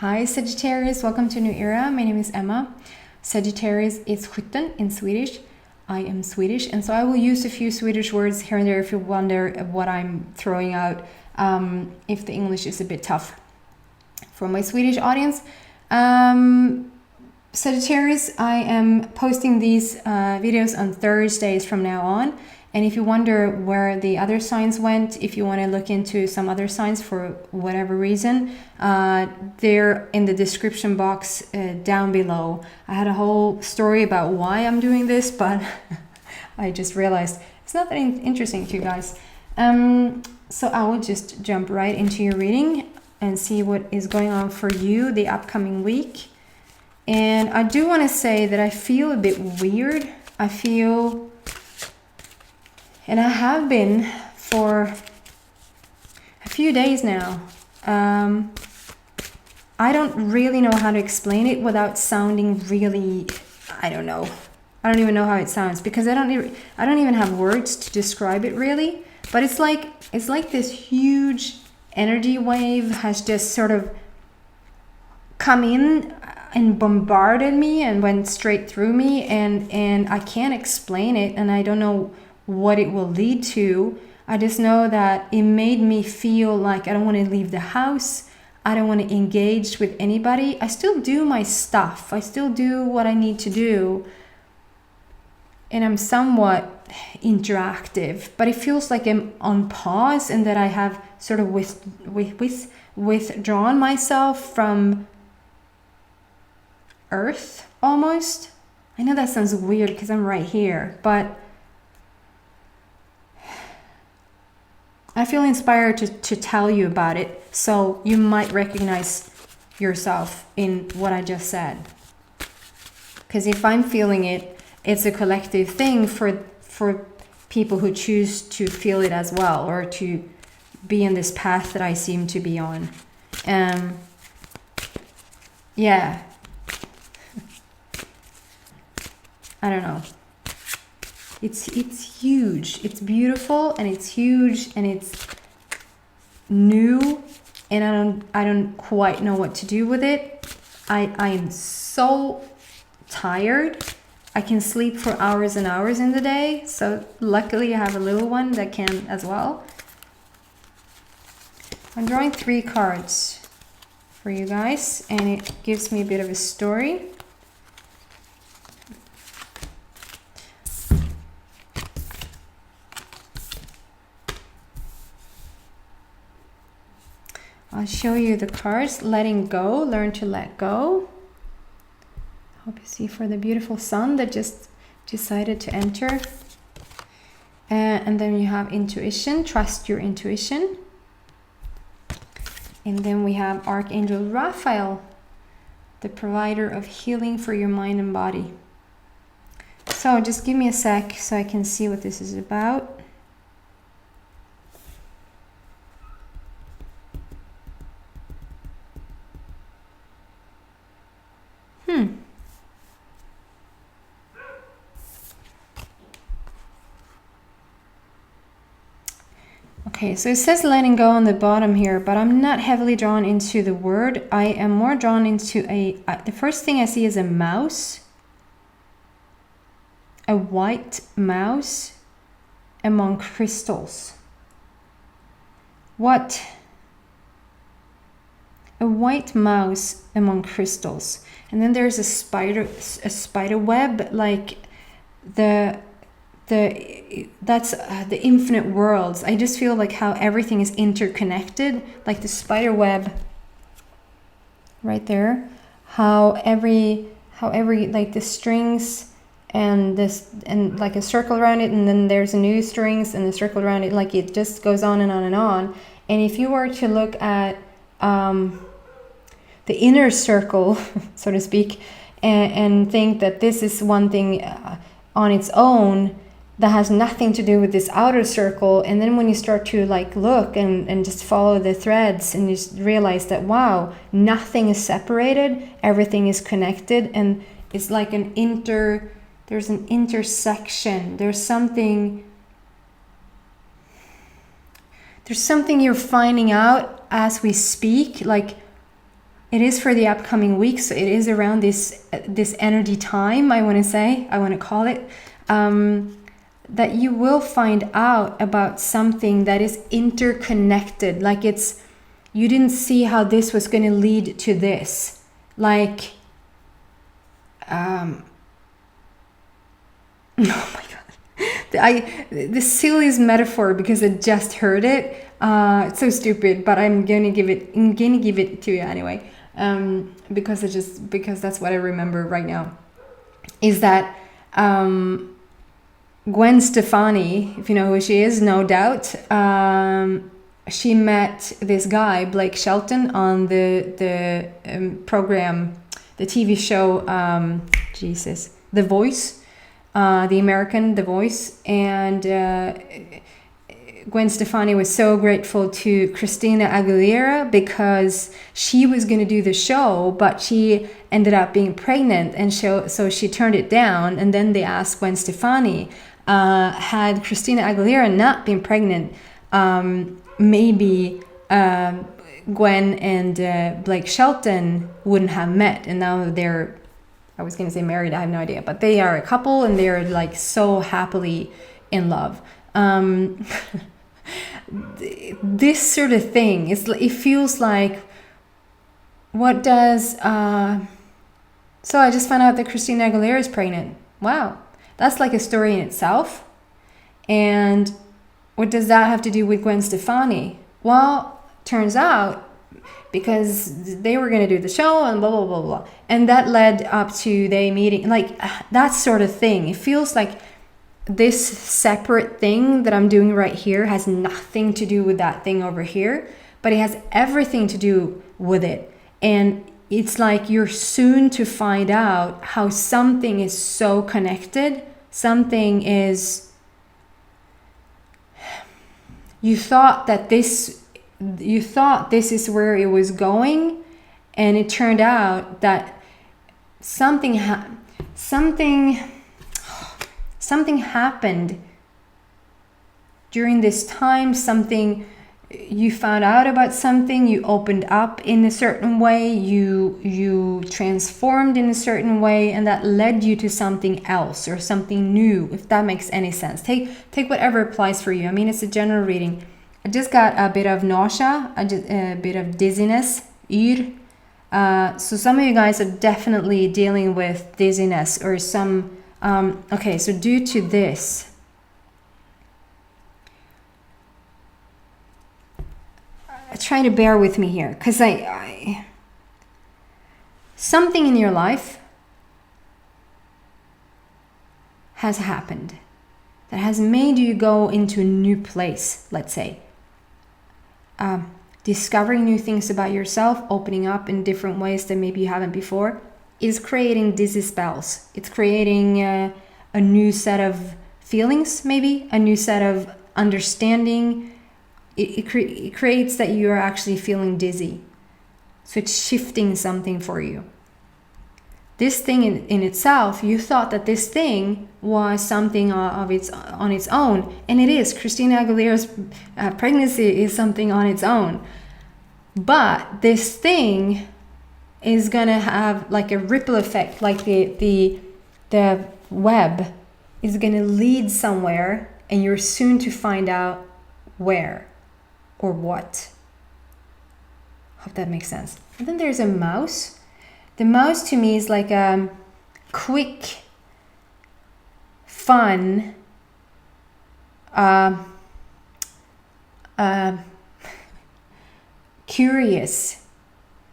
Hi Sagittarius, welcome to a new era. My name is Emma. Sagittarius-Skytten in Swedish. I am Swedish, and so I will use a few Swedish words here and there if you wonder what I'm throwing out, if the English is a bit tough for my Swedish audience. Sagittarius, I am posting these videos on Thursdays from now on. And if you wonder where the other signs went, if you want to look into some other signs for whatever reason, they're in the description box down below. I had a whole story about why I'm doing this, but I just realized it's not that interesting to you guys. So I will just jump right into your reading and see what is going on for you the upcoming week. And I do want to say that I feel a bit weird. And I have been for a few days now. I don't really know how to explain it without sounding really, I don't know. I don't even know how it sounds because I don't even have words to describe it really. But it's like this huge energy wave has just sort of come in and bombarded me and went straight through me, and I can't explain it, and I don't know what it will lead to. I just know that it made me feel like I don't want to leave the house. I don't want to engage with anybody. I still do my stuff. I still do what I need to do. And I'm somewhat interactive, but it feels like I'm on pause and that I have sort of withdrawn myself from Earth almost. I know that sounds weird because I'm right here, but I feel inspired to tell you about it, so you might recognize yourself in what I just said. Because if I'm feeling it, it's a collective thing for people who choose to feel it as well, or to be in this path that I seem to be on. Yeah. I don't know. It's huge. It's beautiful and it's huge and it's new, and I don't quite know what to do with it. I am so tired. I can sleep for hours and hours in the day. So luckily I have a little one that can as well. I'm drawing 3 cards for you guys, and it gives me a bit of a story. I'll show you the cards. Letting go, learn to let go. Hope you see for the beautiful sun that just decided to enter. And then you have intuition, trust your intuition. And then we have Archangel Raphael, the provider of healing for your mind and body. So just give me a sec so I can see what this is about. Okay, so it says letting go on the bottom here, but I'm not heavily drawn into the word. I am more drawn into the first thing I see is a mouse. A white mouse among crystals. What? A white mouse among crystals. And then there's a spider web, like that's the infinite worlds. I just feel like how everything is interconnected, like the spider web right there. How every like the strings and this, and like a circle around it, and then there's new strings and the circle around it, like it just goes on and on and on. And if you were to look at the inner circle, so to speak, and think that this is one thing on its own that has nothing to do with this outer circle, and then when you start to like look and just follow the threads, and you realize that wow, nothing is separated, everything is connected, and it's like there's an intersection, there's something you're finding out as we speak, like it is for the upcoming week. So it is around this energy time, I want to call it, that you will find out about something that is interconnected. Like you didn't see how this was going to lead to this. Like, oh my God. The silliest metaphor, because I just heard it. It's so stupid, but I'm gonna give it to you anyway. Because that's what I remember right now. Is that Gwen Stefani, if you know who she is, no doubt. She met this guy, Blake Shelton, on the program, the TV show, The Voice, the American The Voice, and Gwen Stefani was so grateful to Christina Aguilera because she was going to do the show, but she ended up being pregnant, and so she turned it down. And then they asked Gwen Stefani, had Christina Aguilera not been pregnant, maybe Gwen and Blake Shelton wouldn't have met, and now they're, I was going to say married, I have no idea, but they are a couple and they're like so happily in love. This sort of thing, it feels like, what does so I just found out that Christina Aguilera is pregnant. Wow, that's like a story in itself. And what does that have to do with Gwen Stefani? Well, turns out because they were going to do the show and blah blah blah blah, and that led up to they meeting, like that sort of thing. It feels like this separate thing that I'm doing right here has nothing to do with that thing over here, but it has everything to do with it. And it's like you're soon to find out how something is so connected. Something is, you thought this is where it was going, and it turned out that something happened during this time. Something, you found out about something, you opened up in a certain way, you transformed in a certain way, and that led you to something else or something new, if that makes any sense. Take whatever applies for you. I mean, it's a general reading. I just got a bit of nausea, a bit of dizziness, so some of you guys are definitely dealing with dizziness or some okay, so due to this, try to bear with me here, because I something in your life has happened that has made you go into a new place, let's say. Discovering new things about yourself, opening up in different ways that maybe you haven't before, is creating dizzy spells. It's creating a new set of feelings, maybe a new set of understanding. It creates that you are actually feeling dizzy. So it's shifting something for you. This thing in itself, you thought that this thing was something on its own, and it is. Christina Aguilera's pregnancy is something on its own. But this thing is gonna have like a ripple effect, like the web is gonna lead somewhere, and you're soon to find out where or what. Hope that makes sense. And then there's a mouse. The mouse to me is like a quick, fun, curious,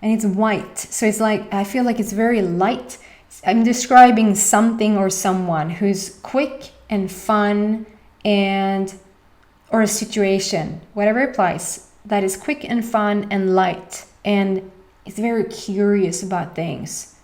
and it's white. So it's like, I feel like it's very light. I'm describing something or someone who's quick and fun, and or a situation, whatever applies, that is quick and fun and light, and it's very curious about things.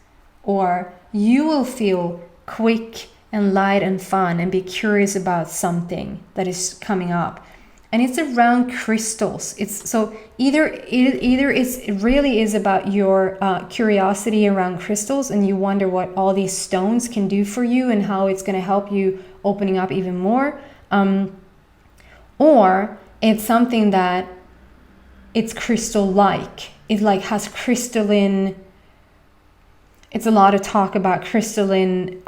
Or you will feel quick and light and fun and be curious about something that is coming up. And it's around crystals. It's so either it really is about your curiosity around crystals, and you wonder what all these stones can do for you and how it's going to help you opening up even more. Or it's something that it's crystal-like, it like has crystalline, it's a lot of talk about crystalline,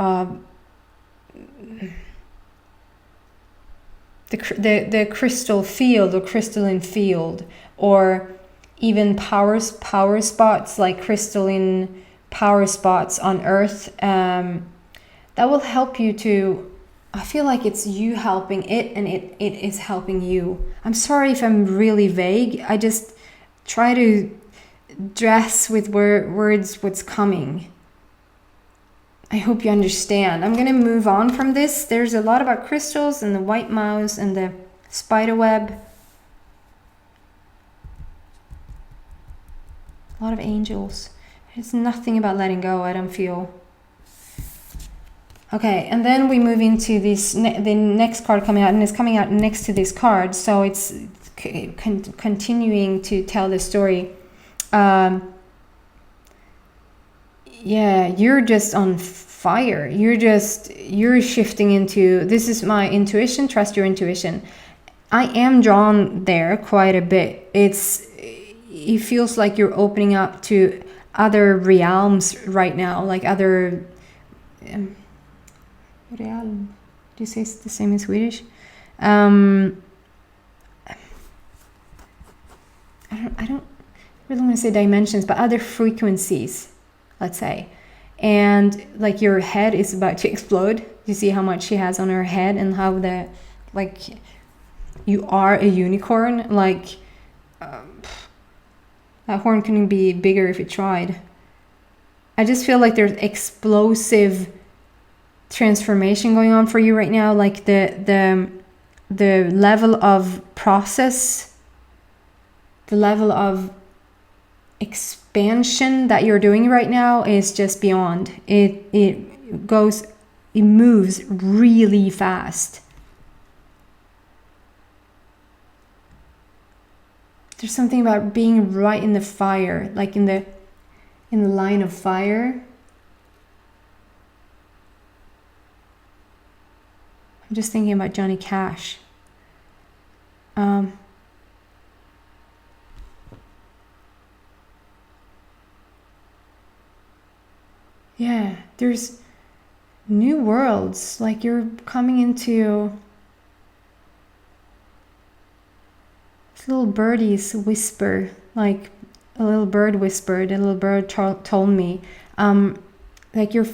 the crystal field or crystalline field, or even power spots, like crystalline power spots on Earth, that will help you to, I feel like it's you helping it and it is helping you. I'm sorry if I'm really vague. I just try to dress with words what's coming. I hope you understand. I'm going to move on from this. There's a lot about crystals and the white mouse and the spider web. A lot of angels. There's nothing about letting go, I don't feel. Okay, and then we move into this, the next card coming out, and it's coming out next to this card, so it's continuing to tell the story. Yeah, you're just on fire. You're shifting into, this is my intuition, trust your intuition. I am drawn there quite a bit. It feels like you're opening up to other realms right now, like other... Realm. Do you say it's the same in Swedish? I don't really want to say dimensions, but other frequencies, let's say. And like your head is about to explode. You see how much she has on her head and how the, like, you are a unicorn. Like, that horn couldn't be bigger if it tried. I just feel like there's explosive transformation going on for you right now, like the level of process, the level of expansion that you're doing right now is just beyond. It moves really fast. There's something about being right in the fire, like in the line of fire. I'm just thinking about Johnny Cash. Yeah, there's new worlds. Like you're coming into little birdies whisper, like a little bird whispered, a little bird told me. Like you're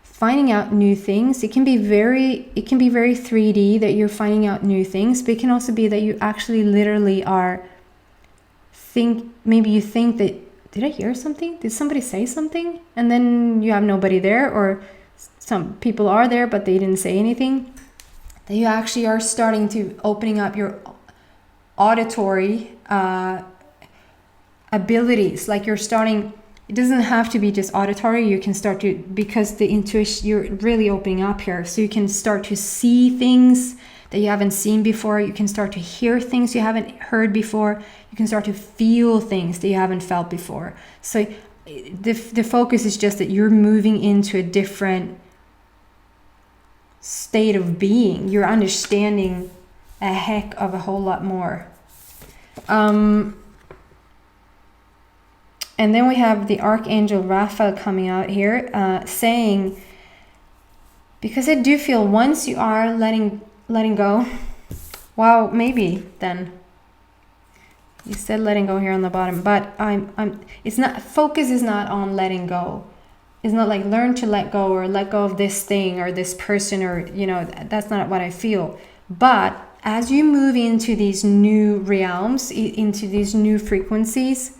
finding out new things. It can be very 3D that you're finding out new things, but it can also be that you actually literally are maybe you think that, did I hear something? Did somebody say something? And then you have nobody there, or some people are there but they didn't say anything. That you actually are starting to opening up your auditory abilities. Like you're starting, it doesn't have to be just auditory. You can start to, because the intuition, you're really opening up here, so you can start to see things that you haven't seen before. You can start to hear things you haven't heard before. You can start to feel things that you haven't felt before. So the focus is just that you're moving into a different state of being. You're understanding a heck of a whole lot more. And then we have the Archangel Raphael coming out here, saying, because I do feel once you are letting go, wow, maybe then. You said letting go here on the bottom, but it's not, focus is not on letting go. It's not like learn to let go or let go of this thing or this person, or, you know, that's not what I feel. But as you move into these new realms, into these new frequencies,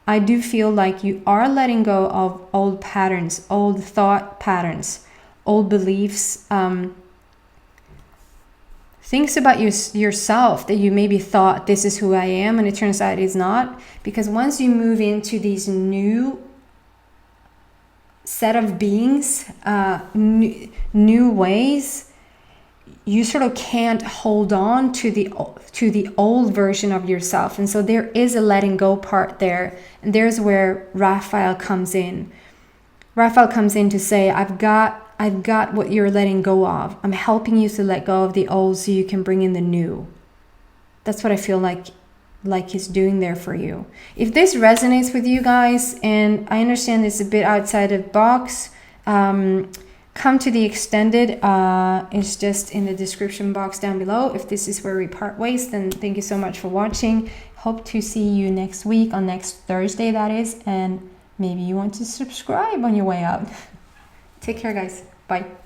I do feel like you are letting go of old patterns, old thought patterns, old beliefs, things about yourself that you maybe thought this is who I am, and it turns out it's not. Because once you move into these new set of beings, new ways, you sort of can't hold on to the old version of yourself. And so there is a letting go part there, and there's where Raphael comes in. Raphael comes in to say, I've got what you're letting go of. I'm helping you to let go of the old so you can bring in the new. That's what I feel like like he's doing there for you. If this resonates with you guys, and I understand it's a bit outside of the box, come to the extended. It's just in the description box down below. If this is where we part ways, then thank you so much for watching. Hope to see you next week, on next Thursday that is, and maybe you want to subscribe on your way out. Take care guys, bye.